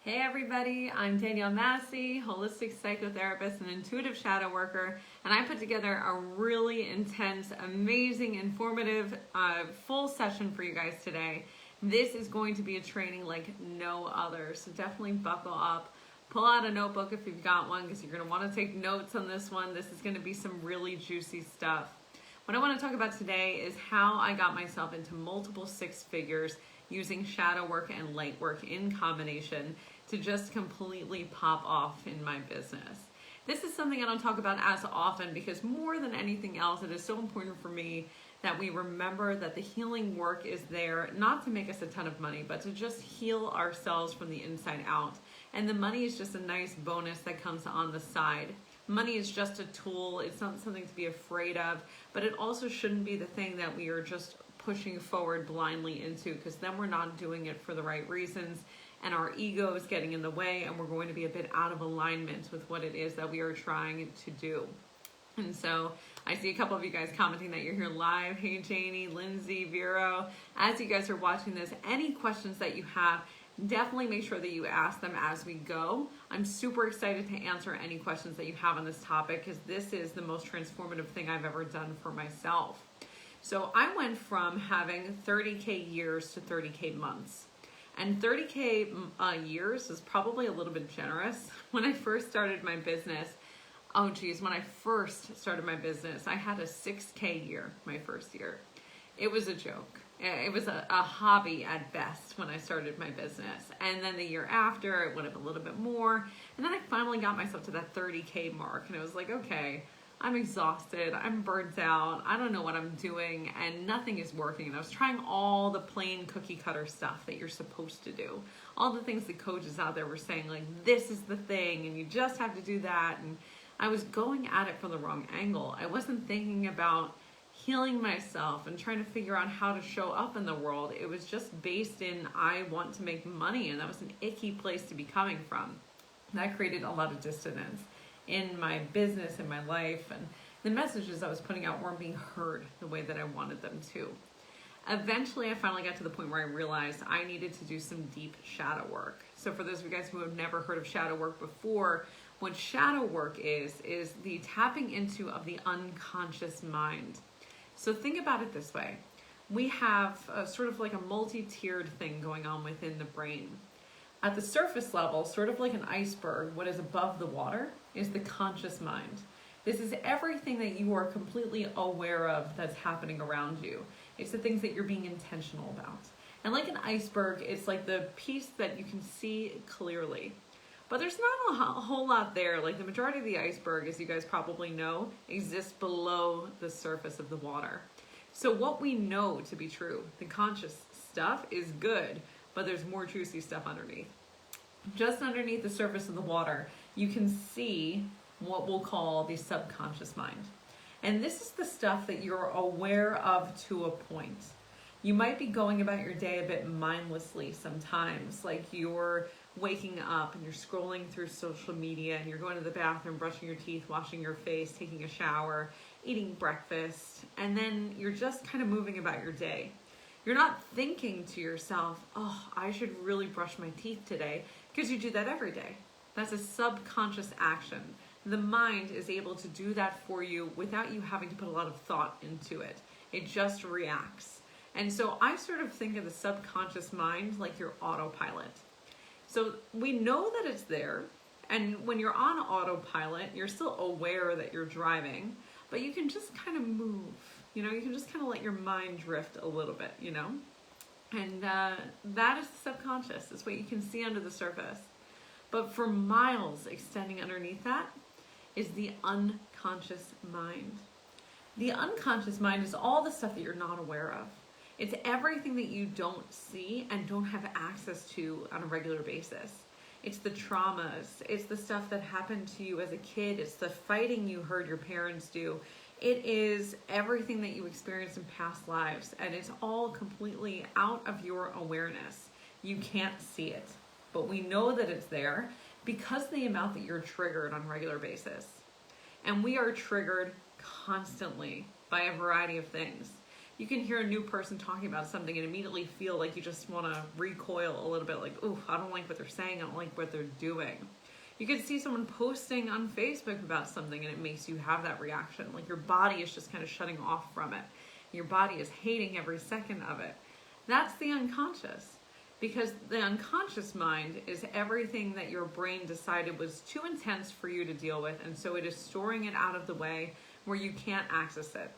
Hey everybody, I'm Danielle Massi, holistic psychotherapist and intuitive shadow worker, and I put together a really intense, amazing, informative, full session for you guys today. This is going to be a training like no other, so definitely buckle up. Pull out a notebook if you've got one because you're going to want to take notes on this one. This is going to be some really juicy stuff. What I want to talk about today is how I got myself into multiple six figures using shadow work and light work in combination to just completely pop off in my business. This is something I don't talk about as often because more than anything else, it is so important for me that we remember that the healing work is there not to make us a ton of money, but to just heal ourselves from the inside out. And the money is just a nice bonus that comes on the side. Money is just a tool. It's not something to be afraid of, but it also shouldn't be the thing that we are just pushing forward blindly into, because then we're not doing it for the right reasons and our ego is getting in the way and we're going to be a bit out of alignment with what it is that we are trying to do. And so I see a couple of you guys commenting that you're here live. Hey Janie, Lindsay, Vero. As you guys are watching this, any questions that you have, definitely make sure that you ask them as we go. I'm super excited to answer any questions that you have on this topic because this is the most transformative thing I've ever done for myself. So I went from having 30K years to 30K months. And 30K years is probably a little bit generous. When I first started my business, when I first started my business, I had a 6K year my first year. It was a joke. It was a hobby at best when I started my business. And then the year after, it went up a little bit more. And then I finally got myself to that 30K mark. And it was like, okay, I'm exhausted, I'm burnt out, I don't know what I'm doing, and nothing is working. And I was trying all the plain cookie cutter stuff that you're supposed to do. All the things the coaches out there were saying, like, this is the thing, and you just have to do that. And I was going at it from the wrong angle. I wasn't thinking about healing myself and trying to figure out how to show up in the world. It was just based in, I want to make money, and that was an icky place to be coming from. That created a lot of dissonance in my business, in my life, and the messages I was putting out weren't being heard the way that I wanted them to. Eventually, I finally got to the point where I realized I needed to do some deep shadow work. So for those of you guys who have never heard of shadow work before, what shadow work is the tapping into of the unconscious mind. So think about it this way. We have sort of like a multi-tiered thing going on within the brain. At the surface level, sort of like an iceberg, what is above the water is the conscious mind. This is everything that you are completely aware of that's happening around you. It's the things that you're being intentional about. And like an iceberg, it's like the piece that you can see clearly. But there's not a whole lot there. Like the majority of the iceberg, as you guys probably know, exists below the surface of the water. So what we know to be true, the conscious stuff, is good, but there's more juicy stuff underneath. Just underneath the surface of the water, you can see what we'll call the subconscious mind. And this is the stuff that you're aware of to a point. You might be going about your day a bit mindlessly sometimes, like you're waking up and you're scrolling through social media and you're going to the bathroom, brushing your teeth, washing your face, taking a shower, eating breakfast, and then you're just kind of moving about your day. You're not thinking to yourself, oh, I should really brush my teeth today, because you do that every day. That's a subconscious action. The mind is able to do that for you without you having to put a lot of thought into it. It just reacts. And so I sort of think of the subconscious mind like your autopilot. So we know that it's there, and when you're on autopilot, you're still aware that you're driving, but you can just kind of move. You know, you can just kind of let your mind drift a little bit, you know? And that is the subconscious. It's what you can see under the surface. But for miles extending underneath that is the unconscious mind. The unconscious mind is all the stuff that you're not aware of. It's everything that you don't see and don't have access to on a regular basis. It's the traumas. It's the stuff that happened to you as a kid. It's the fighting you heard your parents do. It is everything that you experienced in past lives, and it's all completely out of your awareness. You can't see it, but we know that it's there because of the amount that you're triggered on a regular basis. And we are triggered constantly by a variety of things. You can hear a new person talking about something and immediately feel like you just want to recoil a little bit, like, ooh, I don't like what they're saying, I don't like what they're doing. You can see someone posting on Facebook about something and it makes you have that reaction, like your body is just kind of shutting off from it. Your body is hating every second of it. That's the unconscious, because the unconscious mind is everything that your brain decided was too intense for you to deal with, and so it is storing it out of the way where you can't access it.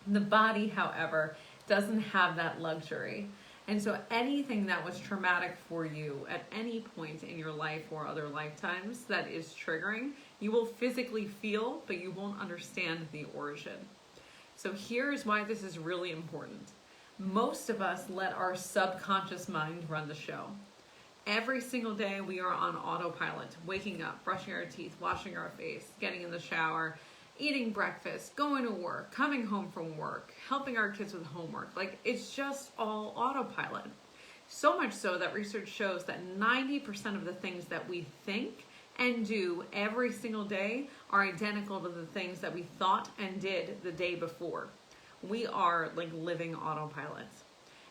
The body, however, doesn't have that luxury. And so anything that was traumatic for you at any point in your life or other lifetimes that is triggering, you will physically feel, but you won't understand the origin. So here's why this is really important. Most of us let our subconscious mind run the show. Every single day we are on autopilot, waking up, brushing our teeth, washing our face, getting in the shower, eating breakfast, going to work, coming home from work, helping our kids with homework. Like, it's just all autopilot. So much so that research shows that 90% of the things that we think and do every single day are identical to the things that we thought and did the day before. We are like living autopilots.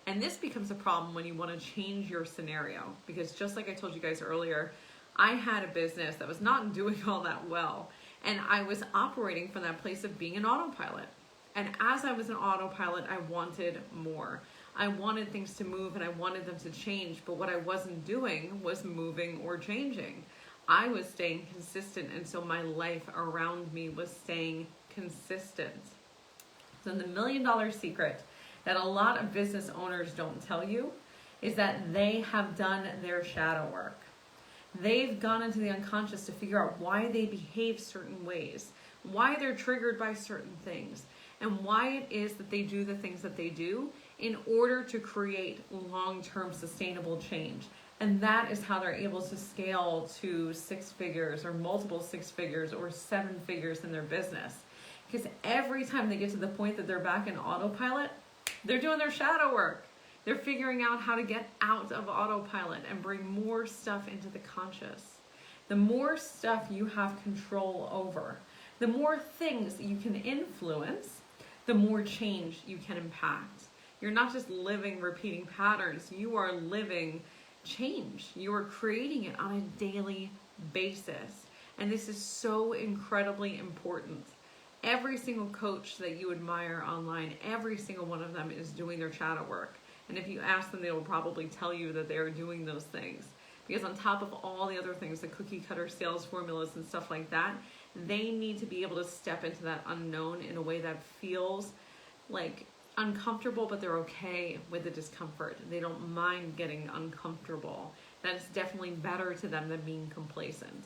And this becomes a problem when you want to change your scenario, because just like I told you guys earlier, I had a business that was not doing all that well. And I was operating from that place of being an autopilot. And as I was an autopilot, I wanted more. I wanted things to move and I wanted them to change. But what I wasn't doing was moving or changing. I was staying consistent. And so my life around me was staying consistent. So the $1 million secret that a lot of business owners don't tell you is that they have done their shadow work. They've gone into the unconscious to figure out why they behave certain ways, why they're triggered by certain things, and why it is that they do the things that they do in order to create long-term sustainable change. And that is how they're able to scale to 6 figures or multiple 6 figures or 7 figures in their business. Because every time they get to the point that they're back in autopilot, they're doing their shadow work. They're figuring out how to get out of autopilot and bring more stuff into the conscious. The more stuff you have control over, the more things you can influence, the more change you can impact. You're not just living repeating patterns, you are living change. You are creating it on a daily basis. And this is so incredibly important. Every single coach that you admire online, every single one of them is doing their shadow work. And if you ask them, they will probably tell you that they are doing those things. Because on top of all the other things, the cookie cutter sales formulas and stuff like that, they need to be able to step into that unknown in a way that feels like uncomfortable, but they're okay with the discomfort. They don't mind getting uncomfortable. That's definitely better to them than being complacent.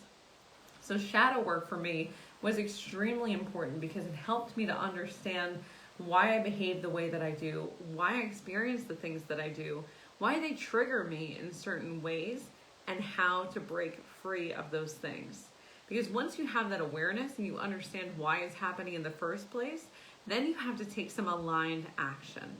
So shadow work for me was extremely important because it helped me to understand why I behave the way that I do, why I experience the things that I do, why they trigger me in certain ways, and how to break free of those things. Because once you have that awareness and you understand why it's happening in the first place, then you have to take some aligned action.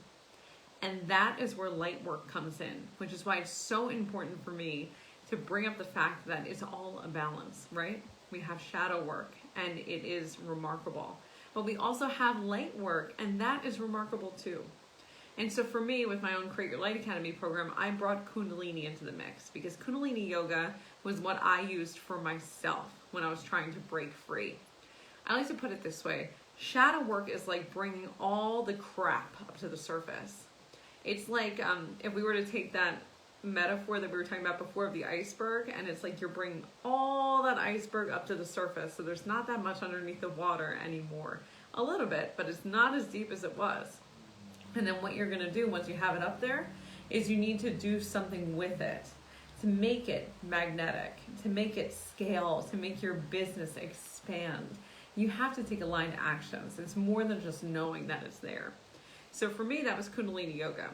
And that is where light work comes in, which is why it's so important for me to bring up the fact that it's all a balance, right? We have shadow work, and it is remarkable. But we also have light work, and that is remarkable too. And so for me, with my own Create Your Light Academy program, I brought Kundalini into the mix because Kundalini yoga was what I used for myself when I was trying to break free. I like to put it this way. Shadow work is like bringing all the crap up to the surface. It's like if we were to take that metaphor that we were talking about before of the iceberg, and it's like you're bringing all that iceberg up to the surface, so there's not that much underneath the water anymore. A little bit, but it's not as deep as it was. And then what you're going to do once you have it up there is you need to do something with it to make it magnetic, to make it scale, to make your business expand. You have to take aligned actions. It's more than just knowing that it's there. So for me, that was Kundalini yoga.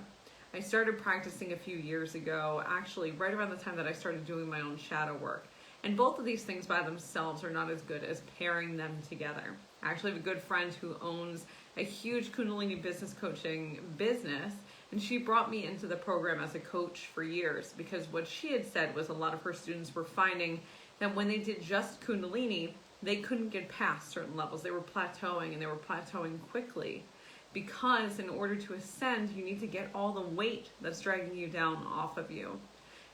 I started practicing a few years ago, actually right around the time that I started doing my own shadow work. And both of these things by themselves are not as good as pairing them together. I actually have a good friend who owns a huge Kundalini business coaching business, and she brought me into the program as a coach for years because what she had said was a lot of her students were finding that when they did just Kundalini, they couldn't get past certain levels. They were plateauing, and they were plateauing quickly because in order to ascend, you need to get all the weight that's dragging you down off of you.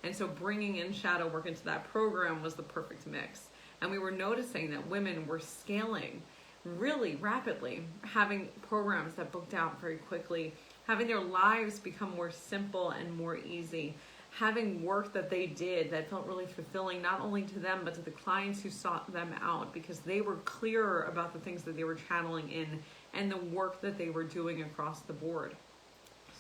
And so bringing in shadow work into that program was the perfect mix. And we were noticing that women were scaling really rapidly, having programs that booked out very quickly, having their lives become more simple and more easy, having work that they did that felt really fulfilling, not only to them, but to the clients who sought them out, because they were clearer about the things that they were channeling in and the work that they were doing across the board.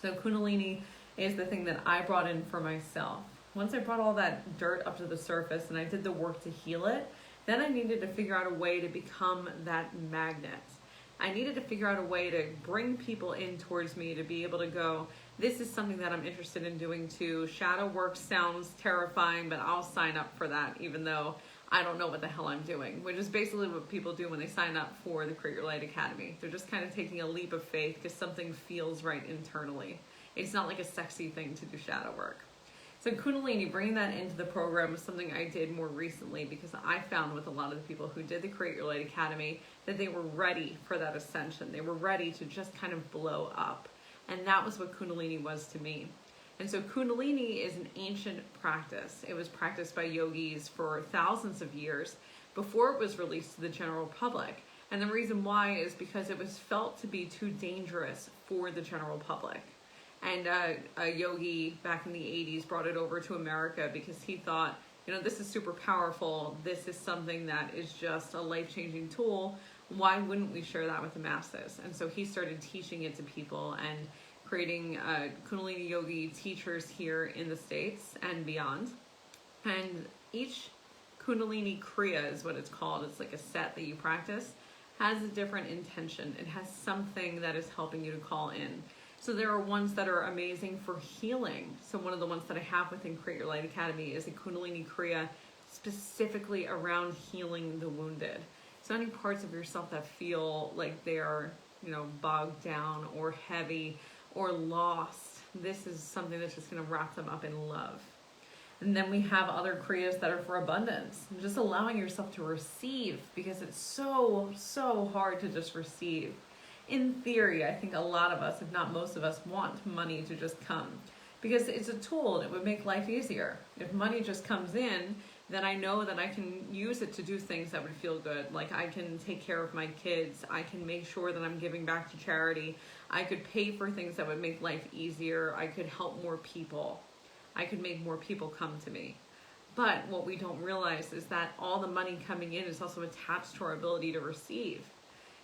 So Kundalini is the thing that I brought in for myself. Once I brought all that dirt up to the surface and I did the work to heal it, then I needed to figure out a way to become that magnet. I needed to figure out a way to bring people in towards me to be able to go, this is something that I'm interested in doing too. Shadow work sounds terrifying, but I'll sign up for that even though I don't know what the hell I'm doing, which is basically what people do when they sign up for the Create Your Light Academy. They're just kind of taking a leap of faith because something feels right internally. It's not like a sexy thing to do shadow work. So Kundalini, bringing that into the program was something I did more recently because I found with a lot of the people who did the Create Your Light Academy that they were ready for that ascension. They were ready to just kind of blow up. And that was what Kundalini was to me. And so Kundalini is an ancient practice. It was practiced by yogis for thousands of years before it was released to the general public. And the reason why is because it was felt to be too dangerous for the general public. And a yogi back in the 80s brought it over to America because he thought, you know, this is super powerful. This is something that is just a life-changing tool. Why wouldn't we share that with the masses? And so he started teaching it to people and creating Kundalini yogi teachers here in the States and beyond. And each Kundalini Kriya is what it's called. It's like a set that you practice, has a different intention. It has something that is helping you to call in. So there are ones that are amazing for healing. So one of the ones that I have within Create Your Light Academy is a Kundalini Kriya specifically around healing the wounded. So any parts of yourself that feel like they're, you know, bogged down or heavy or lost, this is something that's just going to wrap them up in love. And then we have other Kriyas that are for abundance, just allowing yourself to receive, because it's so hard to just receive. In theory, I think a lot of us, if not most of us, want money to just come because it's a tool and it would make life easier. If money just comes in, then I know that I can use it to do things that would feel good. Like I can take care of my kids. I can make sure that I'm giving back to charity. I could pay for things that would make life easier. I could help more people. I could make more people come to me. But what we don't realize is that all the money coming in is also attached to our ability to receive.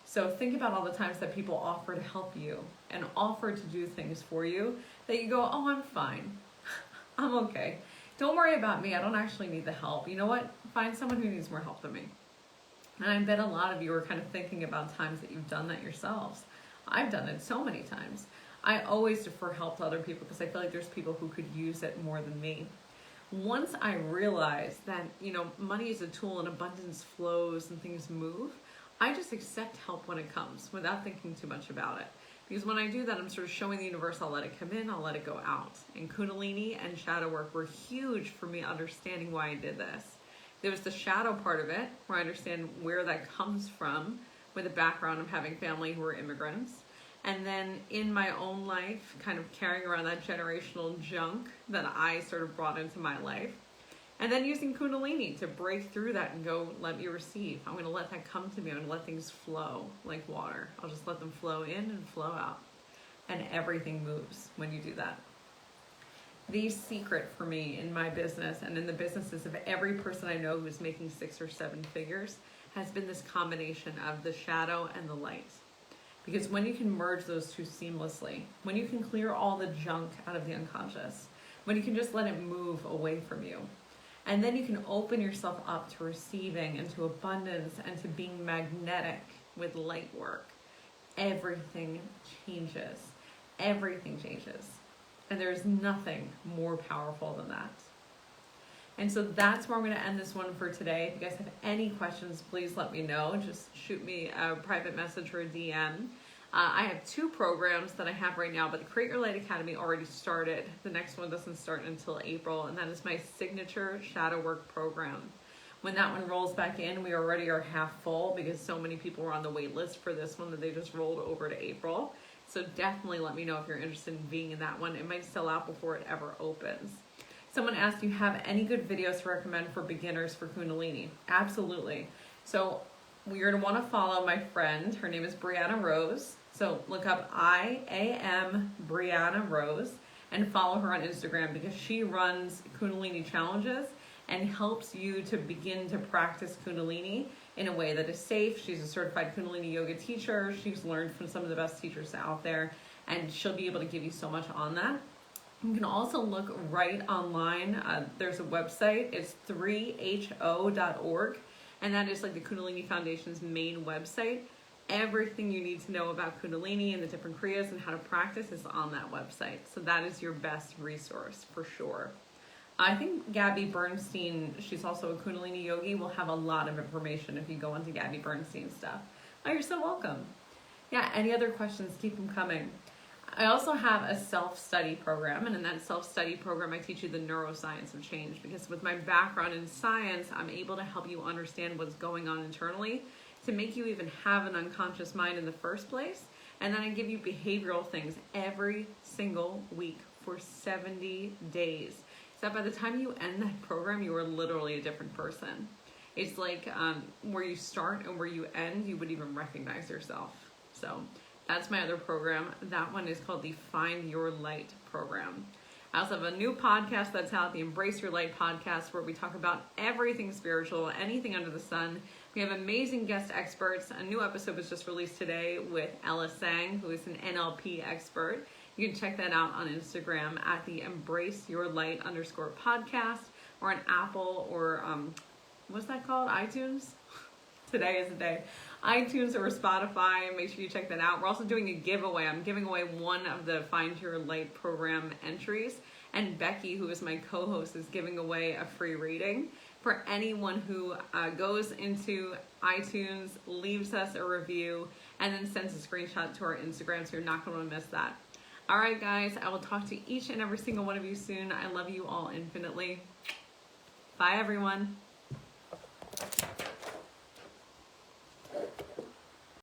So think about all the times that people offer to help you and offer to do things for you that you go, oh, I'm fine. I'm okay. Don't worry about me. I don't actually need the help. You know what? Find someone who needs more help than me. And I bet a lot of you are kind of thinking about times that you've done that yourselves. I've done it so many times. I always defer help to other people because I feel like there's people who could use it more than me. Once I realized that, you know, money is a tool and abundance flows and things move, I just accept help when it comes without thinking too much about it. Because when I do that, I'm sort of showing the universe I'll let it come in, I'll let it go out. And Kundalini and shadow work were huge for me understanding why I did this. There was the shadow part of it, where I understand where that comes from, with a background of having family who are immigrants. And then in my own life, kind of carrying around that generational junk that I sort of brought into my life. And then using Kundalini to break through that and go, let me receive. I'm going to let that come to me. I'm going to let things flow like water. I'll just let them flow in and flow out. And everything moves when you do that. The secret for me in my business and in the businesses of every person I know who's making 6 or 7 figures has been this combination of the shadow and the light. Because when you can merge those two seamlessly, when you can clear all the junk out of the unconscious, when you can just let it move away from you, and then you can open yourself up to receiving and to abundance and to being magnetic with light work, everything changes. Everything changes. And there's nothing more powerful than that. And so that's where I'm going to end this one for today. If you guys have any questions, please let me know. Just shoot me a private message or a DM. I have 2 programs that I have right now, but the Create Your Light Academy already started. The next one doesn't start until April, and that is my signature shadow work program. When that one rolls back in, we already are half full because so many people were on the wait list for this one that they just rolled over to April. So definitely let me know if you're interested in being in that one. It might sell out before it ever opens. Someone asked, do you have any good videos to recommend for beginners for Kundalini? Absolutely. So you're going to want to follow my friend. Her name is Brianna Rose. So look up I am Brianna Rose and follow her on Instagram because she runs Kundalini challenges and helps you to begin to practice Kundalini in a way that is safe. She's a certified Kundalini yoga teacher. She's learned from some of the best teachers out there, and she'll be able to give you so much on that. You can also look right online. There's a website. It's 3ho.org, and that is like the Kundalini Foundation's main website. Everything you need to know about Kundalini and the different kriyas and how to practice is on that website. So that is your best resource for sure. I think Gabby Bernstein, she's also a Kundalini yogi, will have a lot of information if you go onto Gabby Bernstein stuff. Oh, you're so welcome. Yeah, any other questions, keep them coming. I also have a self-study program, and in that self-study program, I teach you the neuroscience of change, because with my background in science, I'm able to help you understand what's going on internally to make you even have an unconscious mind in the first place. And then I give you behavioral things every single week for 70 days. So by the time you end that program, you are literally a different person. It's like where you start and where you end, you wouldn't even recognize yourself. So that's my other program. That one is called the Find Your Light program. I also have a new podcast that's out, the Embrace Your Light podcast, where we talk about everything spiritual, anything under the sun. We have amazing guest experts. A new episode was just released today with Ella Sang, who is an NLP expert. You can check that out on Instagram at the Embrace Your Light _podcast, or on Apple, or what's that called? iTunes? Today is the day. iTunes or Spotify. Make sure you check that out. We're also doing a giveaway. I'm giving away one of the Find Your Light program entries, and Becky, who is my co-host, is giving away a free reading for anyone who goes into iTunes, leaves us a review, and then sends a screenshot to our Instagram, so you're not going to miss that. All right, guys, I will talk to each and every single one of you soon. I love you all infinitely. Bye, everyone.